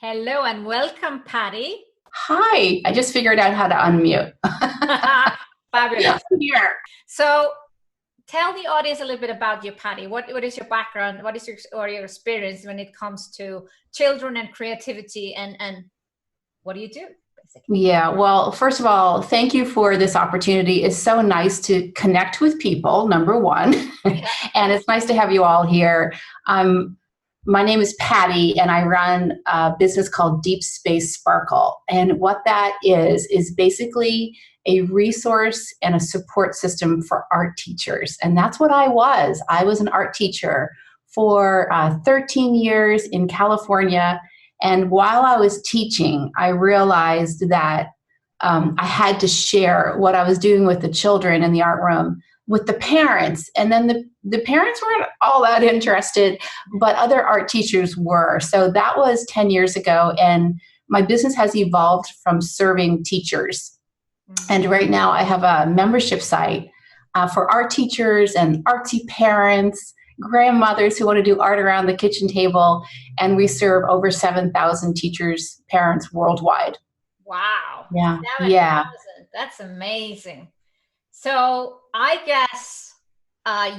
Hello and welcome, Patty. Hi, I just figured out how to unmute. Fabulous. Here. So tell the audience a little bit about you, Patty. What is your background? What is your experience when it comes to children and creativity and what do you do, basically? Yeah, well, first of all, thank you for this opportunity. It's so nice to connect with people, number one. Yeah. And it's nice to have you all here. My name is Patty, and I run a business called Deep Space Sparkle. And what that is basically a resource and a support system for art teachers. And that's what I was. I was an art teacher for 13 years in California. And while I was teaching, I realized that I had to share what I was doing with the children in the art room with the parents. And then the parents weren't all that interested, but other art teachers were. So that was 10 years ago. And my business has evolved from serving teachers. And right now I have a membership site for art teachers and artsy parents, grandmothers who want to do art around the kitchen table. And we serve over 7,000 teachers, parents worldwide. Wow. Yeah. 7,000. Yeah. That's amazing. So I guess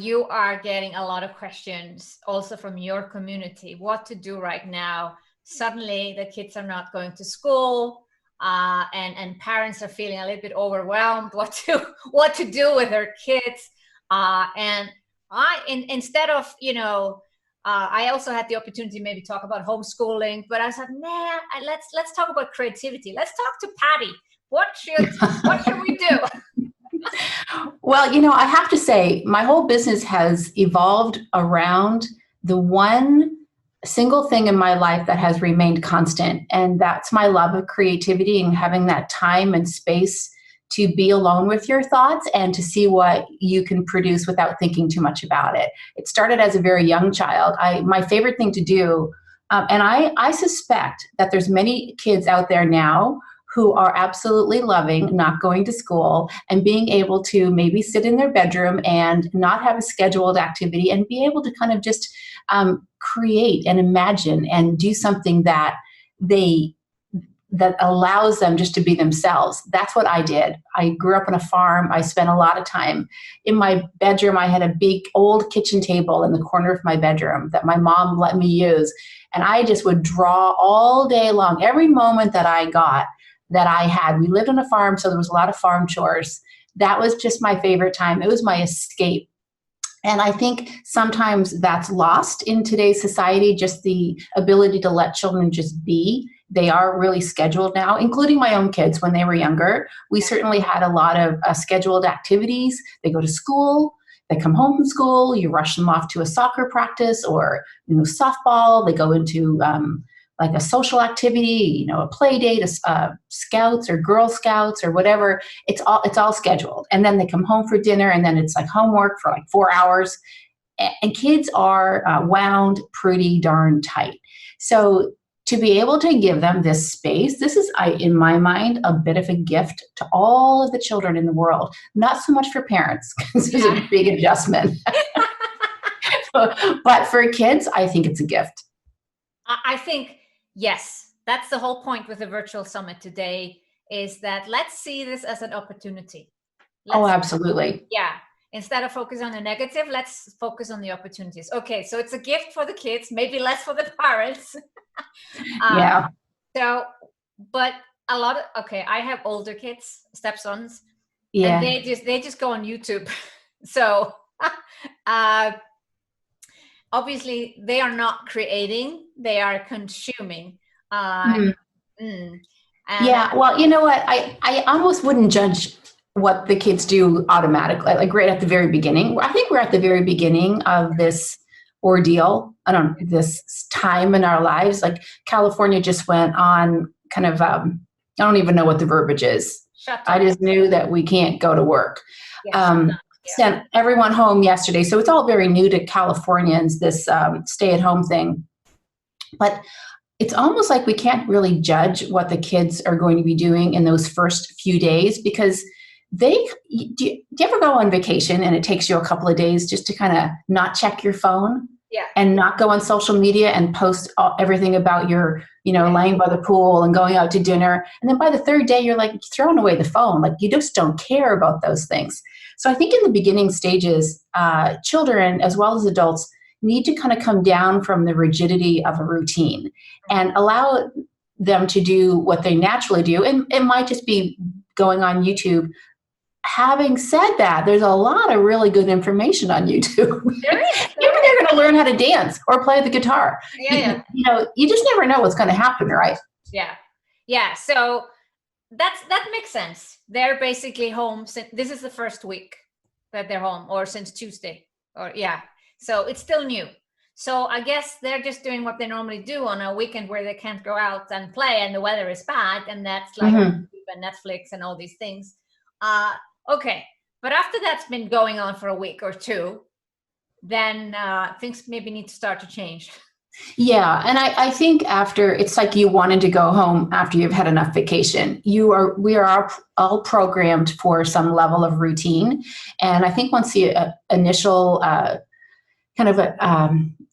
you are getting a lot of questions also from your community, what to do right now. Suddenly the kids are not going to school and parents are feeling a little bit overwhelmed what to do with their kids. And instead of, I also had the opportunity to maybe talk about homeschooling, but I was like, nah, let's talk about creativity. Let's talk to Patty. What should we do? Well, I have to say, my whole business has evolved around the one single thing in my life that has remained constant, and that's my love of creativity and having that time and space to be alone with your thoughts and to see what you can produce without thinking too much about it. It started as a very young child. My favorite thing to do, and I suspect that there's many kids out there now who are absolutely loving not going to school and being able to maybe sit in their bedroom and not have a scheduled activity and be able to kind of just create and imagine and do something that allows them just to be themselves. That's what I did. I grew up on a farm. I spent a lot of time in my bedroom. I had a big old kitchen table in the corner of my bedroom that my mom let me use. And I just would draw all day long, every moment that I got that I had. We lived on a farm, so there was a lot of farm chores. That was just my favorite time. It was my escape. And I think sometimes that's lost in today's society, just the ability to let children just be. They are really scheduled now, including my own kids when they were younger. We certainly had a lot of scheduled activities. They go to school, they come home from school, you rush them off to a soccer practice or softball. They go into like a social activity, a play date, scouts or Girl Scouts or whatever. It's all scheduled. And then they come home for dinner, and then it's like homework for like 4 hours. And kids are wound pretty darn tight. So to be able to give them this space, this is, in my mind, a bit of a gift to all of the children in the world. Not so much for parents, because this is a big adjustment. But for kids, I think it's a gift. I think, yes, that's the whole point with the virtual summit today, is that let's see this as an opportunity. Absolutely. Yeah. Instead of focusing on the negative, let's focus on the opportunities. Okay, so it's a gift for the kids, maybe less for the parents. Yeah. So, but I have older kids, stepsons, Yeah. and they just go on YouTube. So, obviously, they are not creating; they are consuming. Yeah. Well, you know what? I almost wouldn't judge what the kids do automatically, like right at the very beginning. I think we're at the very beginning of this ordeal. This time in our lives. Like California just went on kind of, I don't even know what the verbiage is. I just knew that we can't go to work. Sent everyone home yesterday. So it's all very new to Californians, this stay-at-home thing. But it's almost like we can't really judge what the kids are going to be doing in those first few days, because do you ever go on vacation and it takes you a couple of days just to kind of not check your phone? Yeah. and not go on social media and post everything about your, laying by the pool and going out to dinner. And then by the third day, you're like throwing away the phone. Like you just don't care about those things. So I think in the beginning stages, children as well as adults need to kind of come down from the rigidity of a routine and allow them to do what they naturally do. And it might just be going on YouTube. Having said that, there's a lot of really good information on YouTube. There is. Maybe they're going to learn how to dance or play the guitar. Yeah. You just never know what's going to happen, right? Yeah. Yeah. So that makes sense. They're basically home since this is the first week that they're home, or since Tuesday, or yeah. So it's still new. So I guess they're just doing what they normally do on a weekend where they can't go out and play and the weather is bad, and that's like YouTube and Netflix and all these things. Okay. But after that's been going on for a week or two, then things maybe need to start to change. Yeah. And I think after, it's like you wanted to go home after you've had enough vacation. We are all programmed for some level of routine. And I think once the initial kind of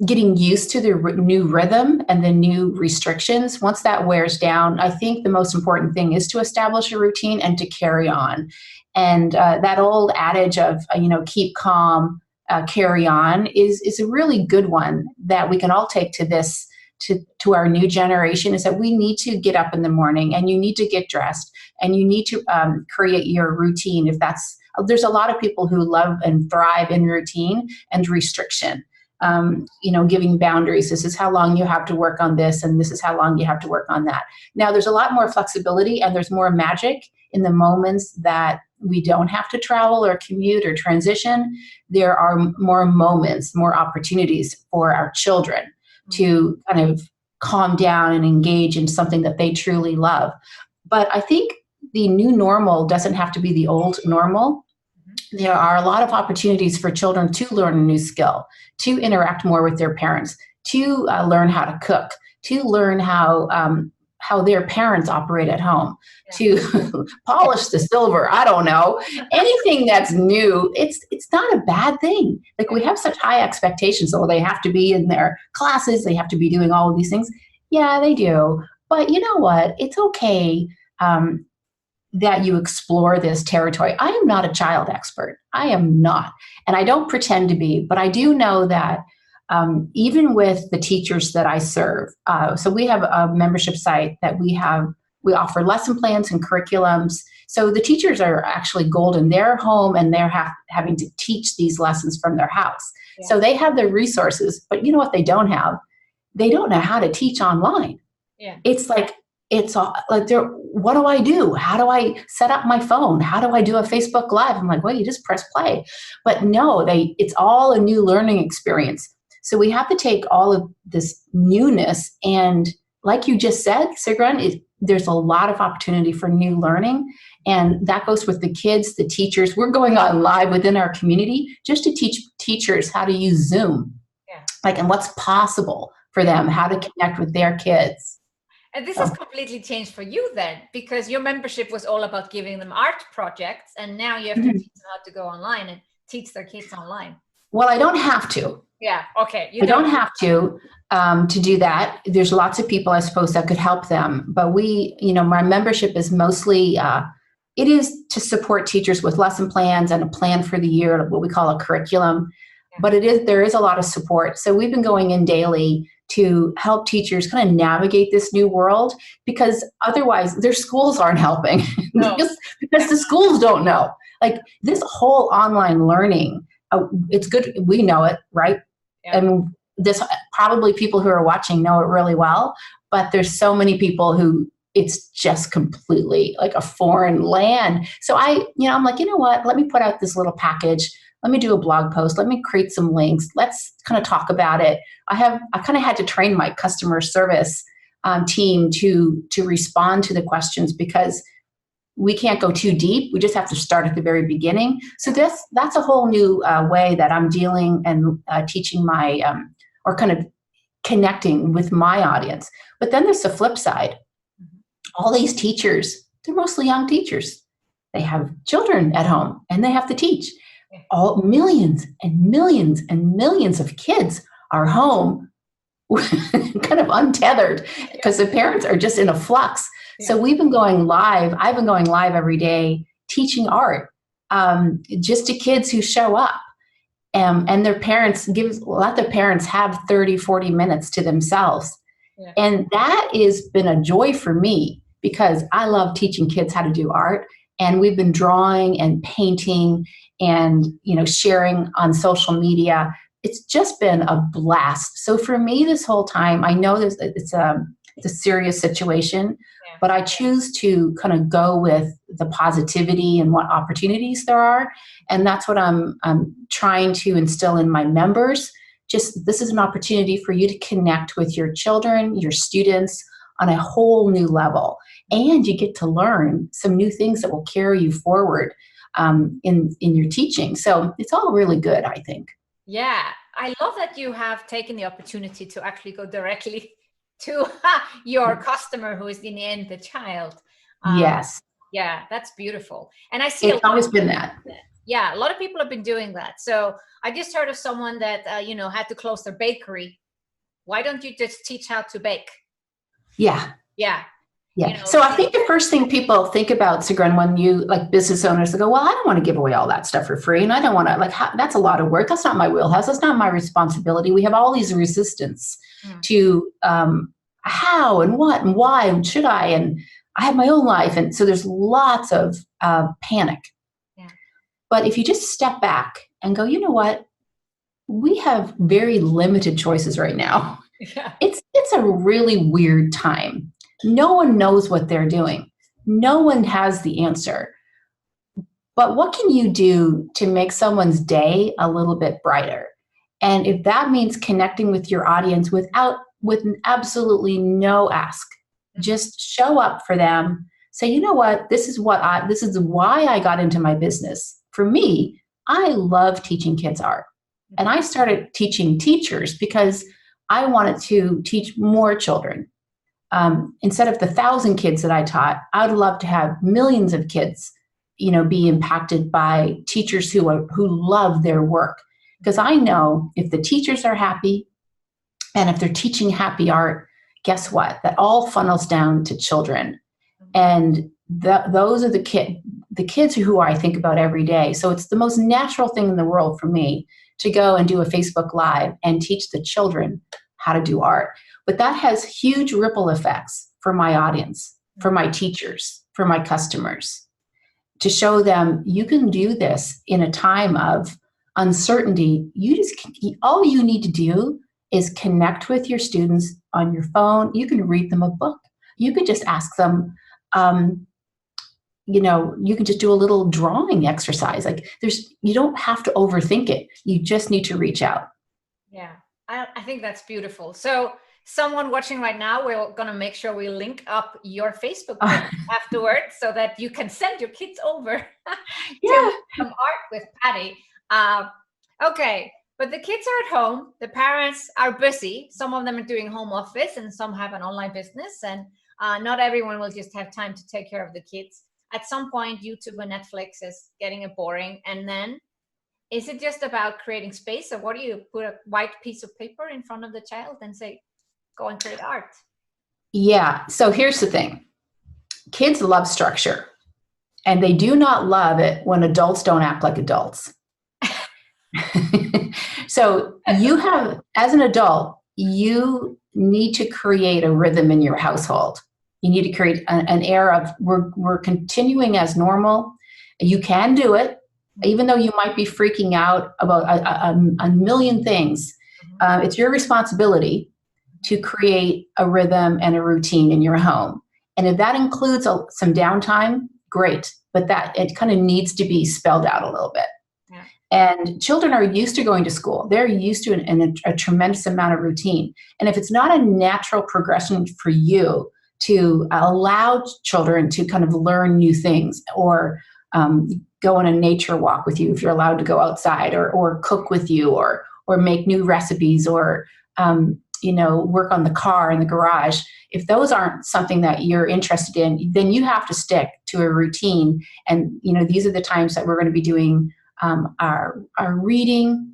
getting used to the new rhythm and the new restrictions, once that wears down, I think the most important thing is to establish a routine and to carry on. And that old adage of, keep calm, carry on is a really good one that we can all take to this, to our new generation, is that we need to get up in the morning and you need to get dressed and you need to create your routine. There's a lot of people who love and thrive in routine and restriction, giving boundaries. This is how long you have to work on this, and this is how long you have to work on that. Now, there's a lot more flexibility and there's more magic in the moments that we don't have to travel or commute or transition. There are more moments, more opportunities for our children to kind of calm down and engage in something that they truly love. But I think the new normal doesn't have to be the old normal. There are a lot of opportunities for children to learn a new skill, to interact more with their parents, to learn how to cook, to learn how their parents operate at home, to polish the silver. I don't know. Anything that's new, it's not a bad thing. Like we have such high expectations. So they have to be in their classes. They have to be doing all of these things. Yeah, they do. But you know what? It's okay that you explore this territory. I am not a child expert. I am not. And I don't pretend to be, but I do know that even with the teachers that I serve, so we have a membership site that we offer lesson plans and curriculums. So the teachers are actually golden. They're home and they're having to teach these lessons from their house. Yeah. So they have the resources, but you know what they don't have? They don't know how to teach online. Yeah. It's like, what do I do? How do I set up my phone? How do I do a Facebook Live? I'm like, well, you just press play. But no, it's all a new learning experience. So we have to take all of this newness and, like you just said, Sigrun, there's a lot of opportunity for new learning. And that goes with the kids, the teachers. We're going on live within our community just to teach teachers how to use Zoom, and what's possible for them, how to connect with their kids. And this has completely changed for you then, because your membership was all about giving them art projects, and now you have to teach them how to go online and teach their kids online. Well, I don't have to. Yeah, okay. I don't have to do that. There's lots of people, I suppose, that could help them. But my membership is mostly, it is to support teachers with lesson plans and a plan for the year, what we call a curriculum. Yeah. But there is a lot of support. So we've been going in daily to help teachers kind of navigate this new world, because otherwise their schools aren't helping. No. because the schools don't know. Like this whole online learning, it's good. We know it, right? Yeah. And this probably people who are watching know it really well, but there's so many people who it's just completely like a foreign land. So I'm like, you know what? Let me put out this little package. Let me do a blog post. Let me create some links. Let's kind of talk about it. I kind of had to train my customer service team to respond to the questions, because we can't go too deep. We just have to start at the very beginning. So that's a whole new way that I'm dealing and teaching my, or kind of connecting with my audience. But then there's the flip side. All these teachers, they're mostly young teachers. They have children at home and they have to teach. All millions and millions and millions of kids our home kind of untethered because the parents are just in a flux. Yeah. So we've been going live. I've been going live every day teaching art just to kids who show up. And their parents let their parents have 30, 40 minutes to themselves. Yeah. And that has been a joy for me because I love teaching kids how to do art. And we've been drawing and painting and, sharing on social media. It's just been a blast. So for me this whole time, I know it's a serious situation, but I choose to kind of go with the positivity and what opportunities there are. And that's what I'm trying to instill in my members. Just this is an opportunity for you to connect with your children, your students on a whole new level. And you get to learn some new things that will carry you forward in your teaching. So it's all really good, I think. Yeah, I love that you have taken the opportunity to actually go directly to your customer, who is in the end the child. Yes. Yeah, that's beautiful. And I see it's always been that. Yeah, a lot of people have been doing that. So I just heard of someone that had to close their bakery. Why don't you just teach how to bake? Yeah. Yeah. Yeah. So I think the first thing people think about, Sigrun, when you business owners, they go, well, I don't want to give away all that stuff for free. And I don't want to that's a lot of work. That's not my wheelhouse. That's not my responsibility. We have all these resistance to how and what and why and should I, and I have my own life. And so there's lots of panic. Yeah. But if you just step back and go, you know what? We have very limited choices right now. Yeah. It's a really weird time. No one knows what they're doing. No one has the answer. But what can you do to make someone's day a little bit brighter? And if that means connecting with your audience with absolutely no ask, just show up for them. Say, you know what? This is why I got into my business. For me, I love teaching kids art. And I started teaching teachers because I wanted to teach more children. Instead of the 1,000 kids that I taught, I would love to have millions of kids, be impacted by teachers who love their work. Because I know if the teachers are happy and if they're teaching happy art, guess what? That all funnels down to children. And those are the kids who I think about every day. So it's the most natural thing in the world for me to go and do a Facebook Live and teach the children how to do art. But that has huge ripple effects for my audience, for my teachers, for my customers, to show them you can do this in a time of uncertainty. All you need to do is connect with your students on your phone. You can read them a book. You could just ask them, you can just do a little drawing exercise. You don't have to overthink it. You just need to reach out. Yeah, I think that's beautiful. So someone watching right now, we're going to make sure we link up your Facebook page afterwards so that you can send your kids over to some art with Patty. Okay, but the kids are at home. The parents are busy. Some of them are doing home office and some have an online business. And not everyone will just have time to take care of the kids. At some point, YouTube and Netflix is getting boring. And then is it just about creating space? Or what do you put a white piece of paper in front of the child and say, go and create art? Yeah. So here's the thing. Kids love structure, and they do not love it when adults don't act like adults. So as an adult, you need to create a rhythm in your household. You need to create an air of we're continuing as normal. You can do it, even though you might be freaking out about a million things. It's your responsibility to create a rhythm and a routine in your home. And if that includes some downtime, great. But that it kind of needs to be spelled out a little bit. Yeah. And children are used to going to school. They're used to a tremendous amount of routine. And if it's not a natural progression for you to allow children to kind of learn new things or go on a nature walk with you if you're allowed to go outside or cook with you or make new recipes or work on the car in the garage. If those aren't something that you're interested in, then you have to stick to a routine. And, these are the times that we're going to be doing our reading,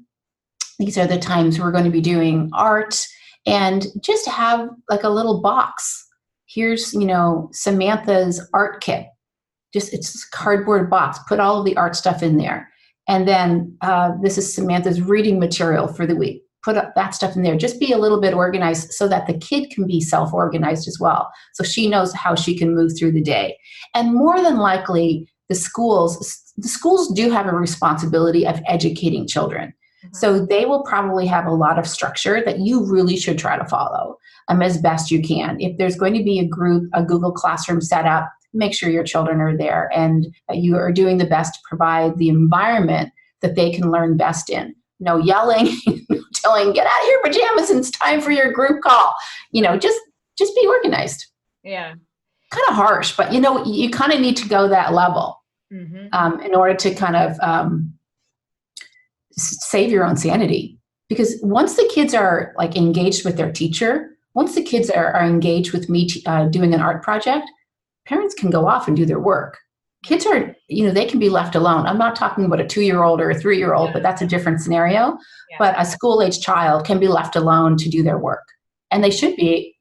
these are the times we're going to be doing art, and just have like a little box. Here's, Samantha's art kit. Just, it's a cardboard box. Put all of the art stuff in there. And then this is Samantha's reading material for the week. Put that stuff in there. Just be a little bit organized so that the kid can be self-organized as well. So she knows how she can move through the day. And more than likely, the schools do have a responsibility of educating children. So they will probably have a lot of structure that you really should try to follow as best you can. If there's going to be a Google Classroom set up, make sure your children are there and that you are doing the best to provide the environment that they can learn best in. No yelling, telling, get out of your pajamas and it's time for your group call. Just be organized. Yeah. Kind of harsh, but you kind of need to go that level in order to kind of save your own sanity. Because once the kids are like engaged with their teacher, once the kids are engaged with me doing an art project, parents can go off and do their work. Kids are, they can be left alone. I'm not talking about a 2-year-old or a 3-year-old, but that's a different scenario. Yeah. But a school-age child can be left alone to do their work. And they should be,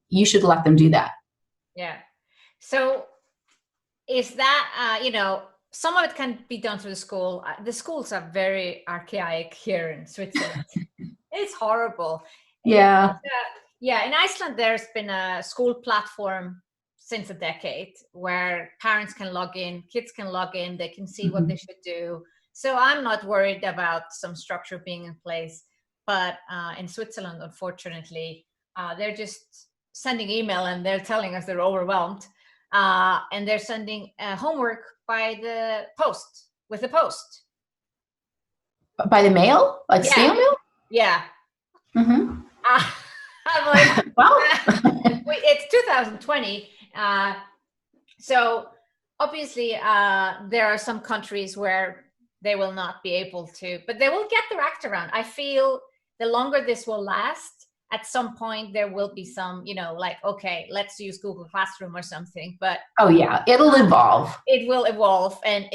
you should let them do that. Yeah. So is that, some of it can be done through the school. The schools are very archaic here in Switzerland. It's horrible. Yeah. In Iceland, there's been a school platform since a decade where parents can log in, kids can log in, they can see what they should do. So I'm not worried about some structure being in place. But in Switzerland, unfortunately, they're just sending email and they're telling us they're overwhelmed. And they're sending homework by the post, with the post. By the mail? Like snail mail? Yeah. Mm-hmm. I'm like, well, it's 2020. So obviously there are some countries where they will not be able to, but they will get their act around. I feel the longer this will last, at some point there will be some, like, okay, let's use Google Classroom or something. But oh yeah, it'll evolve. It will evolve, and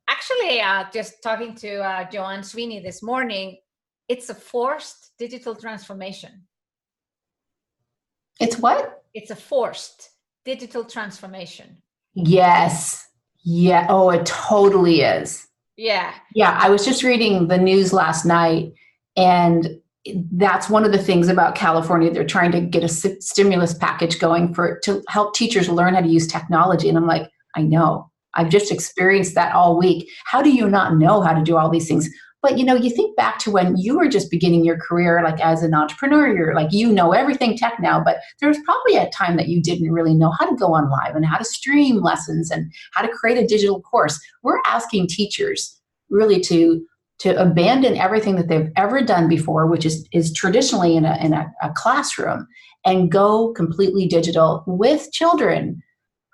actually, just talking to Joanne Sweeney this morning, it's a forced digital transformation. It's what? It's a forced digital transformation. Yes. Yeah. Oh, it totally is. Yeah. Yeah. I was just reading the news last night, and that's one of the things about California. They're trying to get a stimulus package going to help teachers learn how to use technology. And I'm like, I know. I've just experienced that all week. How do you not know how to do all these things? But, you think back to when you were just beginning your career, like as an entrepreneur, you're like, everything tech now, but there was probably a time that you didn't really know how to go on live and how to stream lessons and how to create a digital course. We're asking teachers really to abandon everything that they've ever done before, which is traditionally in a classroom, and go completely digital with children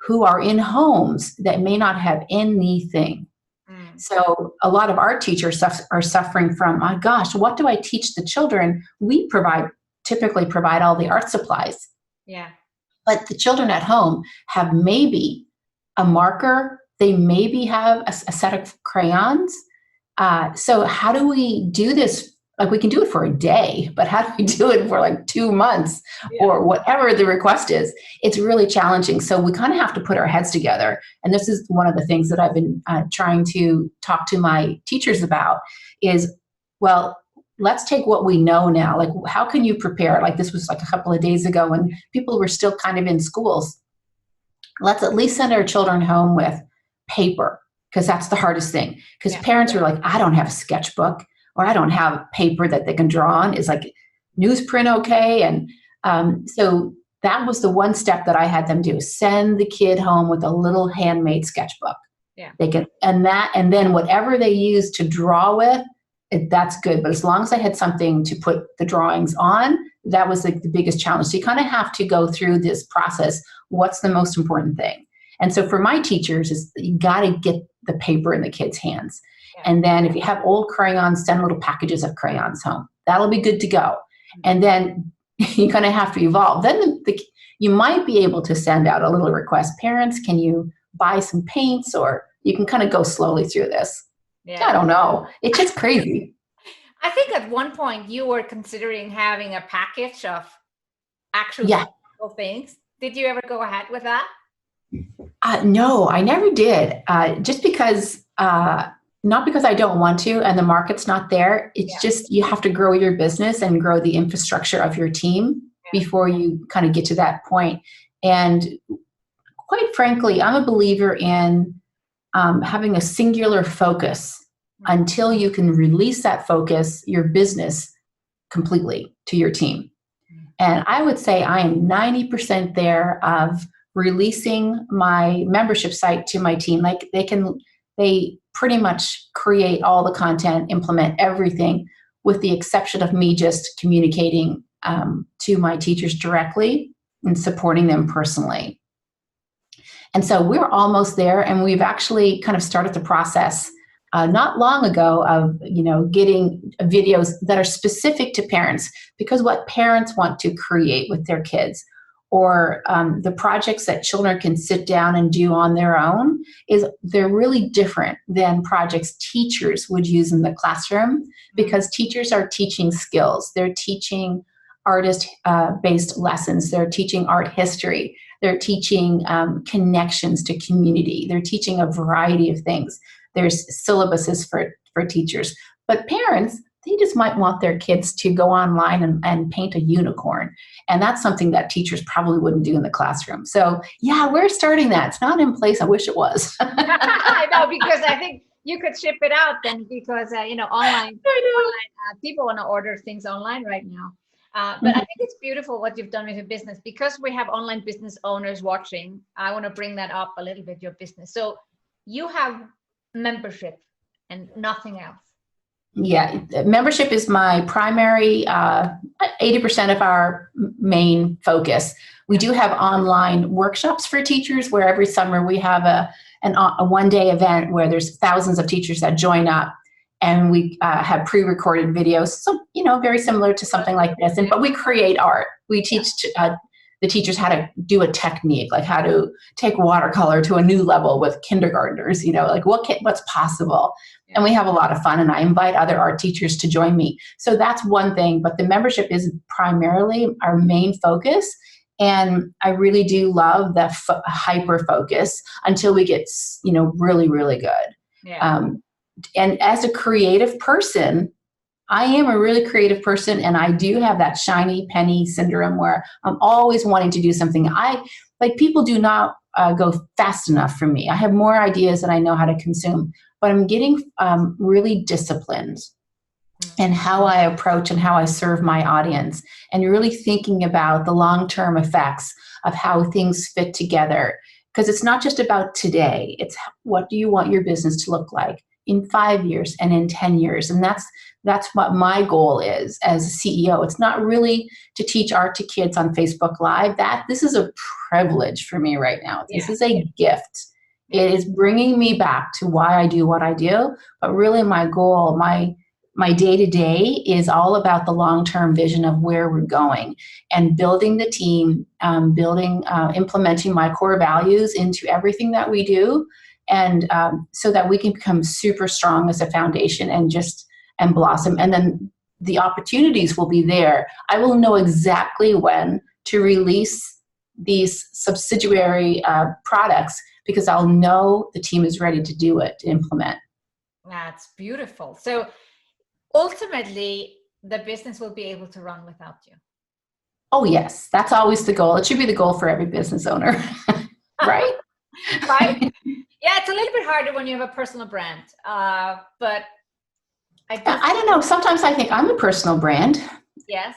who are in homes that may not have anything. So a lot of our teachers are suffering from, my gosh, what do I teach the children? We typically provide all the art supplies. Yeah. But the children at home have maybe a marker. They maybe have a set of crayons. So how do we do this? Like, we can do it for a day, but how do we do it for like 2 months or whatever the request is? It's really challenging. So we kind of have to put our heads together. And this is one of the things that I've been trying to talk to my teachers about is, well, let's take what we know now. Like, how can you prepare? Like, this was like a couple of days ago when people were still kind of in schools. Let's at least send our children home with paper, because that's the hardest thing. Because parents are like, I don't have a sketchbook, or I don't have paper that they can draw on. Is like newsprint okay? And so that was the one step that I had them do: send the kid home with a little handmade sketchbook. Yeah, they can, and then whatever they use to draw with, that's good. But as long as I had something to put the drawings on, that was like the biggest challenge. So you kind of have to go through this process. What's the most important thing? And so for my teachers, is you got to get the paper in the kids' hands. And then if you have old crayons, send little packages of crayons home. That'll be good to go. And then you're going to have to evolve. Then you might be able to send out a little request. Parents, can you buy some paints? Or you can kind of go slowly through this. Yeah. I don't know. It's just crazy. I think at one point you were considering having a package of actual Yeah. physical things. Did you ever go ahead with that? No, I never did. Just because, not because I don't want to and the market's not there. It's Yeah. just you have to grow your business and grow the infrastructure of your team Yeah. before you kind of get to that point. And quite frankly, I'm a believer in having a singular focus until you can release that focus, your business, completely to your team. And I would say I am 90% there of releasing my membership site to my team. Like they pretty much create all the content, implement everything, with the exception of me just communicating to my teachers directly and supporting them personally. And so we're almost there, and we've actually kind of started the process not long ago of getting videos that are specific to parents, because what parents want to create with their kids, or the projects that children can sit down and do on their own, they're really different than projects teachers would use in the classroom, because teachers are teaching skills. They're teaching artist-based lessons. They're teaching art history. They're teaching connections to community. They're teaching a variety of things. There's syllabuses for teachers. But parents, they just might want their kids to go online and paint a unicorn. And that's something that teachers probably wouldn't do in the classroom. So yeah, we're starting that. It's not in place. I wish it was. I know, because I think you could ship it out then, because online people want to order things online right now. But I think it's beautiful what you've done with your business, because we have online business owners watching. I want to bring that up a little bit, your business. So you have membership and nothing else. Yeah, membership is my primary, 80% of our main focus. We do have online workshops for teachers where every summer we have a one-day event where there's thousands of teachers that join up, and we have pre-recorded videos, so very similar to something like this. But we create art. We teach the teachers how to do a technique, like how to take watercolor to a new level with kindergartners. Like what's possible. And we have a lot of fun, and I invite other art teachers to join me. So that's one thing, but the membership is primarily our main focus. And I really do love the hyper focus until we get, really, really good. Yeah. And as a creative person, I am a really creative person, and I do have that shiny penny syndrome where I'm always wanting to do something. People do not go fast enough for me. I have more ideas than I know how to consume, but I'm getting really disciplined in how I approach and how I serve my audience, and really thinking about the long-term effects of how things fit together. Because it's not just about today. It's what do you want your business to look like in 5 years and in 10 years. And that's what my goal is as a CEO. It's not really to teach art to kids on Facebook Live. This is a privilege for me right now. This is a gift. It is bringing me back to why I do what I do. But really my goal, my day-to-day is all about the long-term vision of where we're going, and building the team, implementing my core values into everything that we do. And so that we can become super strong as a foundation and blossom. And then the opportunities will be there. I will know exactly when to release these subsidiary products, because I'll know the team is ready to do it, to implement. That's beautiful. So ultimately, the business will be able to run without you. Oh, yes. That's always the goal. It should be the goal for every business owner, right? Right? Yeah, it's a little bit harder when you have a personal brand, but I don't know. Sometimes I think I'm a personal brand. Yes.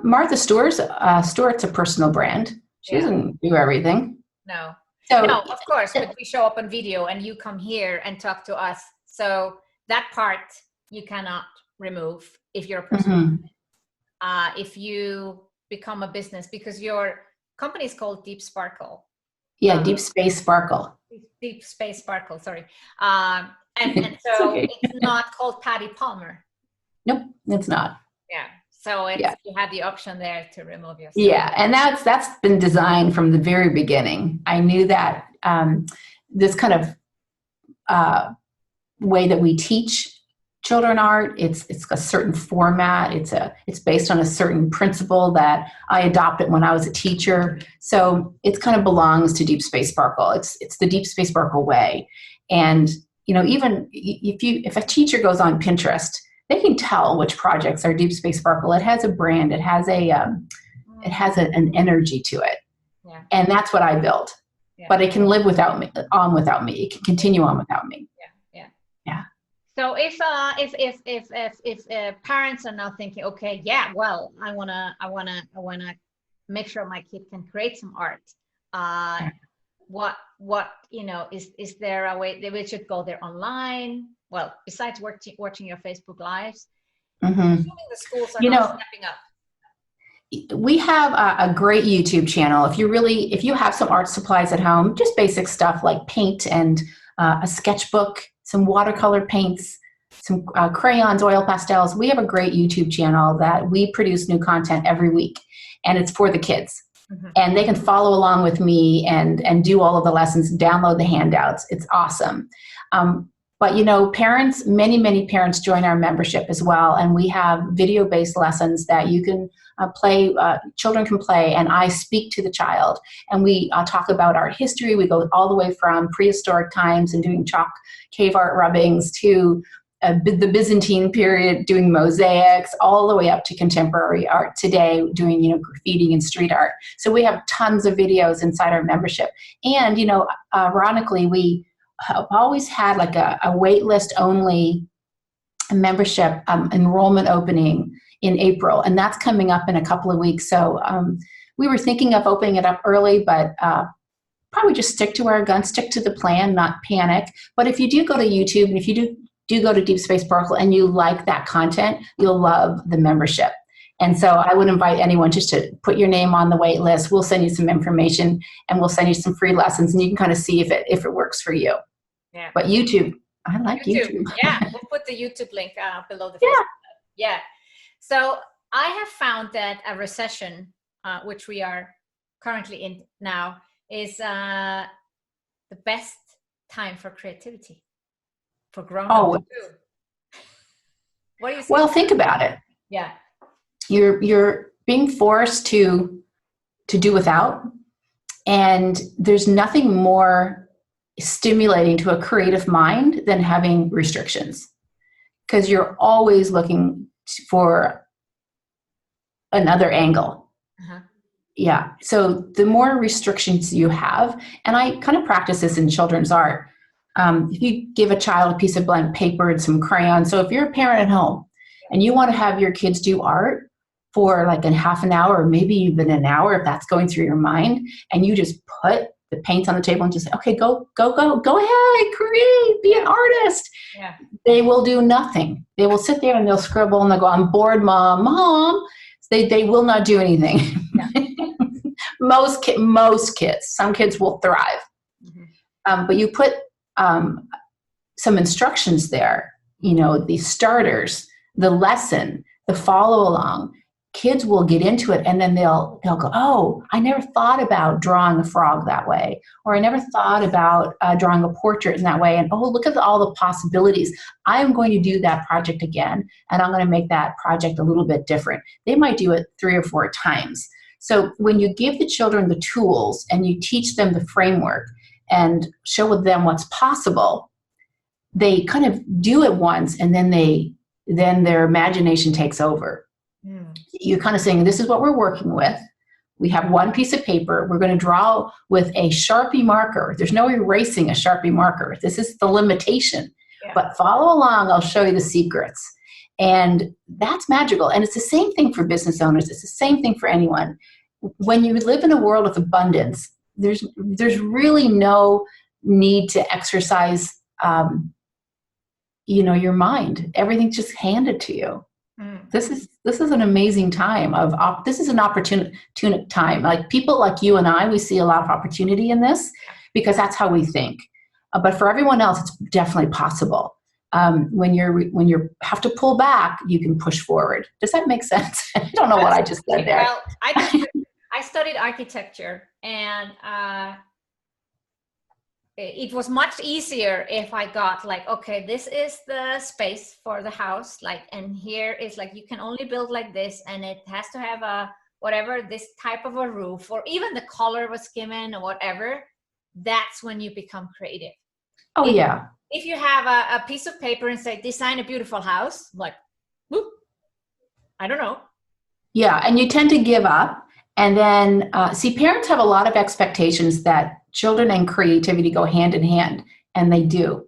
Martha Stewart's a personal brand. She doesn't do everything. No. So, no, of course, but we show up on video and you come here and talk to us. So that part you cannot remove if you're a personal brand. If you become a business, because your company is called Deep Sparkle. Yeah, Deep Space Sparkle. Deep Space Sparkle, sorry. And so okay. It's not called Patty Palmer. Nope, it's not. Yeah. So you have the option there to remove yourself. Yeah, and that's been designed from the very beginning. I knew that this kind of way that we teach children art. It's a certain format. It's based on a certain principle that I adopted when I was a teacher. So it kind of belongs to Deep Space Sparkle. It's the Deep Space Sparkle way. And even if a teacher goes on Pinterest, they can tell which projects are Deep Space Sparkle. It has a brand. It has an energy to it. Yeah. And that's what I built. Yeah. But it can live without me. It can continue on without me. Yeah. So if parents are now thinking, okay, yeah, well, I wanna make sure my kid can create some art. What is there a way that we should go there online? Well, besides watching your Facebook lives, assuming the schools are not stepping up. We have a great YouTube channel. If you have some art supplies at home, just basic stuff like paint and a sketchbook, some watercolor paints, some crayons, oil pastels. We have a great YouTube channel that we produce new content every week, and it's for the kids. Mm-hmm. And they can follow along with me and do all of the lessons, download the handouts. It's awesome. But parents, many parents join our membership as well, and we have video-based lessons that you can play. Children can play, and I speak to the child, and we talk about art history. We go all the way from prehistoric times and doing chalk cave art rubbings to the Byzantine period, doing mosaics, all the way up to contemporary art today, doing graffiti and street art. So we have tons of videos inside our membership, and ironically, we have always had like a wait list only membership enrollment opening in April, and that's coming up in a couple of weeks. So we were thinking of opening it up early, but probably just stick to our guns, stick to the plan, not panic. But if you do go to YouTube, and if you do go to Deep Space Sparkle and you like that content, you'll love the membership. And so I would invite anyone just to put your name on the wait list. We'll send you some information, and we'll send you some free lessons, and you can kind of see if it works for you. Yeah. But YouTube, I like YouTube. Yeah, we'll put the YouTube link below the Facebook. Yeah. So I have found that a recession, which we are currently in now, is the best time for creativity for grown-ups too. What do you think? Well, think about it. Yeah. You're being forced to do without, and there's nothing more stimulating to a creative mind than having restrictions, because you're always looking for another angle. Uh-huh. Yeah. So the more restrictions you have, and I kind of practice this in children's art. If you give a child a piece of blank paper and some crayons, so if you're a parent at home and you want to have your kids do art for like in half an hour or maybe even an hour, if that's going through your mind, and you just put the paints on the table and just say, okay, go ahead, create, be an artist. Yeah. They will do nothing. They will sit there and they'll scribble and they'll go, I'm bored, mom. They will not do anything. Yeah. Most kids, some kids will thrive. Mm-hmm. But you put some instructions there, the starters, the lesson, the follow along. Kids will get into it, and then they'll go, oh, I never thought about drawing a frog that way, or I never thought about drawing a portrait in that way, and oh, look at all the possibilities. I'm going to do that project again, and I'm going to make that project a little bit different. They might do it 3 or 4 times. So when you give the children the tools and you teach them the framework and show them what's possible, they kind of do it once, and then their imagination takes over. You're kind of saying, this is what we're working with. We have one piece of paper. We're going to draw with a Sharpie marker. There's no erasing a Sharpie marker. This is the limitation. Yeah. But follow along. I'll show you the secrets. And that's magical. And it's the same thing for business owners. It's the same thing for anyone. When you live in a world of abundance, there's really no need to exercise, your mind. Everything's just handed to you. This is an amazing time this is an opportunity time. Like people like you and I, we see a lot of opportunity in this because that's how we think. But for everyone else, it's definitely possible. When you have to pull back, you can push forward. Does that make sense? I don't know what I just said there. Well, I studied architecture, and it was much easier if I got like, okay, this is the space for the house, like, and here is like, you can only build like this, and it has to have a whatever, this type of a roof, or even the color was given or whatever. That's when you become creative. Oh, yeah. If you have a piece of paper and say, design a beautiful house, like, whoop, I don't know. Yeah, and you tend to give up. And then, see, parents have a lot of expectations that children and creativity go hand in hand, and they do.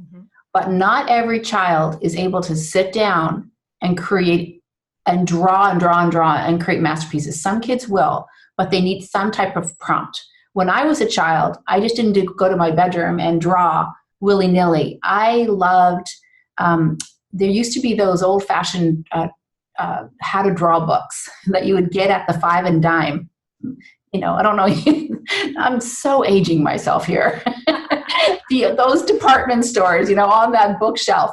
Mm-hmm. But not every child is able to sit down and create and draw and draw and draw and create masterpieces. Some kids will, but they need some type of prompt. When I was a child, I just didn't go to my bedroom and draw willy-nilly. I loved, there used to be those old-fashioned how to draw books that you would get at the 5 and dime. You know, I don't know. I'm so aging myself here. Those department stores, you know, on that bookshelf.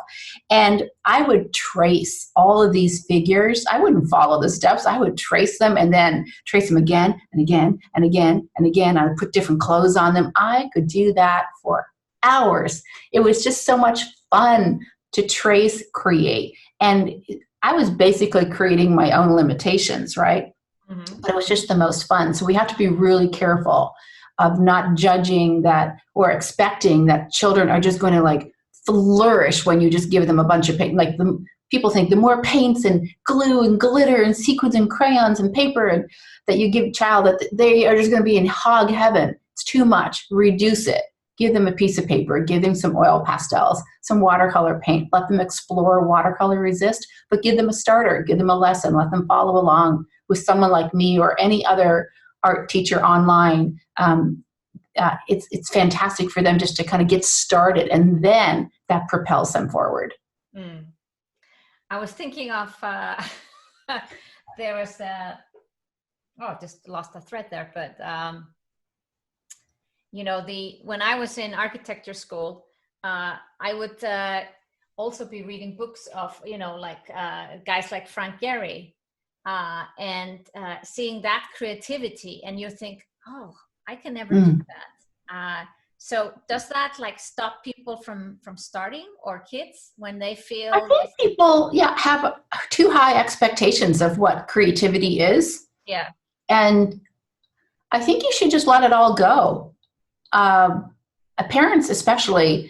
And I would trace all of these figures. I wouldn't follow the steps. I would trace them and then trace them again and again and again and again. I would put different clothes on them. I could do that for hours. It was just so much fun to trace, create. And I was basically creating my own limitations, right? Mm-hmm. But it was just the most fun. So we have to be really careful of not judging that or expecting that children are just going to like flourish when you just give them a bunch of paint. Like people think the more paints and glue and glitter and sequins and crayons and paper and that you give a child, that they are just going to be in hog heaven. It's too much. Reduce it. Give them a piece of paper, give them some oil pastels, some watercolor paint, let them explore watercolor resist, but give them a starter, give them a lesson, let them follow along with someone like me or any other art teacher online. It's fantastic for them just to kind of get started, and then that propels them forward. Mm. I was thinking of, there was just lost a thread there, but you know, when I was in architecture school, I would also be reading books of, you know, like guys like Frank Gehry, and seeing that creativity, and you think, oh, I can never do that. So does that like stop people from starting, or kids when they feel? I think people, have too high expectations of what creativity is. Yeah. And I think you should just let it all go. Parents especially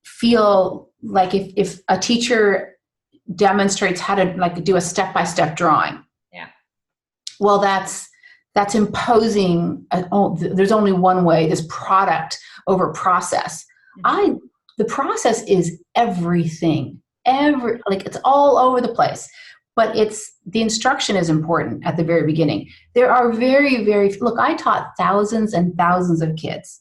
feel like if a teacher demonstrates how to like do a step-by-step drawing, well, that's imposing. There's only one way. This product over process. Mm-hmm. The process is everything. It's all over the place. But the instruction is important at the very beginning. There are very, very, look, I taught thousands and thousands of kids.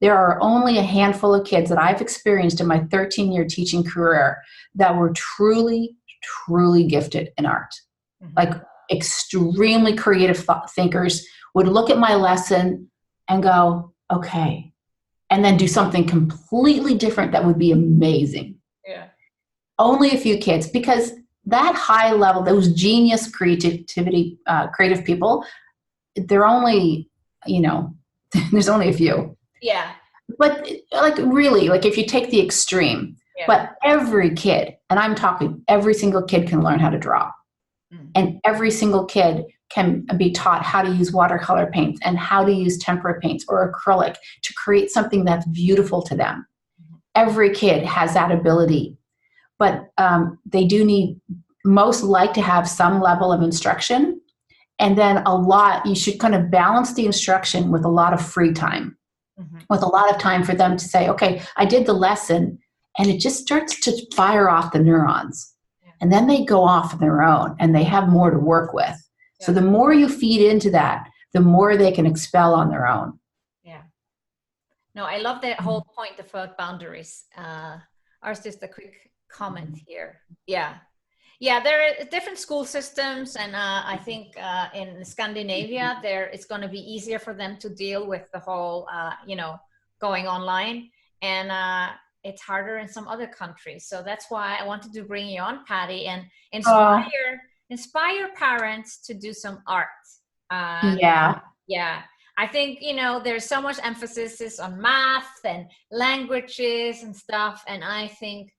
There are only a handful of kids that I've experienced in my 13-year teaching career that were truly, truly gifted in art. Mm-hmm. Like extremely creative thinkers would look at my lesson and go, okay, and then do something completely different that would be amazing. Yeah. Only a few kids, because that high level, those genius creative people, they're only, you know, there's only a few. Yeah. But like really, like if you take the extreme, but every kid, and I'm talking every single kid can learn how to draw. Mm. And every single kid can be taught how to use watercolor paints and how to use tempera paints or acrylic to create something that's beautiful to them. Mm-hmm. Every kid has that ability. But they do most like to have some level of instruction. And then you should kind of balance the instruction with a lot of free time. Mm-hmm. With a lot of time for them to say, okay, I did the lesson, and it just starts to fire off the neurons. Yeah. And then they go off on their own, and they have more to work with. Yeah. So the more you feed into that, the more they can expel on their own. Yeah. No, I love that whole point about boundaries. Ours just a quick comment here. Yeah. Yeah, there are different school systems, and I think in Scandinavia, it's going to be easier for them to deal with the whole, going online, and it's harder in some other countries. So that's why I wanted to bring you on, Patty, and inspire parents to do some art. Yeah. Yeah. I think, there's so much emphasis on math and languages and stuff. And I think,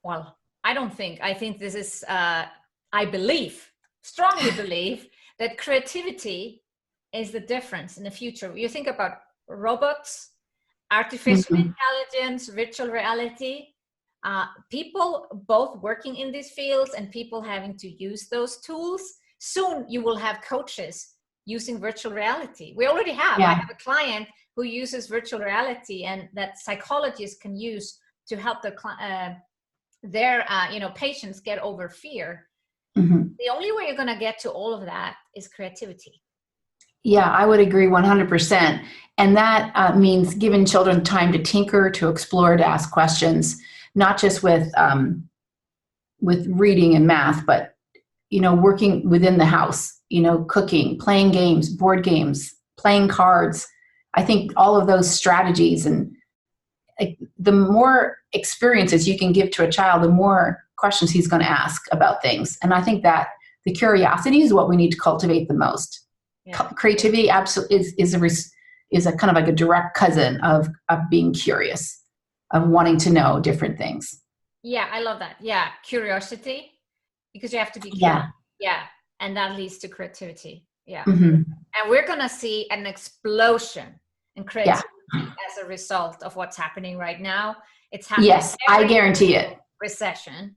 well, I think this is, I believe, strongly believe that creativity is the difference in the future. You think about robots, artificial intelligence, virtual reality, people both working in these fields and people having to use those tools. Soon you will have coaches using virtual reality. We already have. I have a client who uses virtual reality and that psychologists can use to help their patients get over fear. The only way you're going to get to all of that is creativity. Yeah, I would agree 100%. And that means giving children time to tinker, to explore, to ask questions, not just with reading and math, but, working within the house, cooking, playing games, board games, playing cards. I think all of those strategies, and the more experiences you can give to a child, the more questions he's going to ask about things. And I think that the curiosity is what we need to cultivate the most. Yeah. Creativity absolutely is a kind of like a direct cousin of being curious, of wanting to know different things. Yeah, I love that. Yeah, curiosity, because you have to be curious. Yeah, and that leads to creativity. Yeah, and we're gonna see an explosion in creativity as a result of what's happening right now. It's happening. Yes, I guarantee it. Recession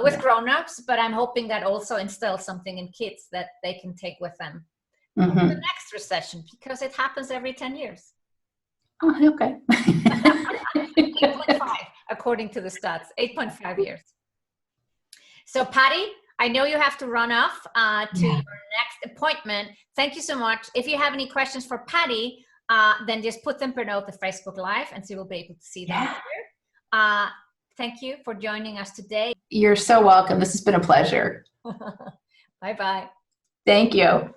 with grown-ups, but I'm hoping that also instills something in kids that they can take with them. The next recession, because it happens every 10 years. Oh, okay. 8.5, according to the stats, 8.5 years. So, Patty, I know you have to run off to your next appointment. Thank you so much. If you have any questions for Patty, then just put them below the Facebook Live and we'll be able to see them here. Thank you for joining us today. You're so welcome. This has been a pleasure. Bye-bye. Thank you.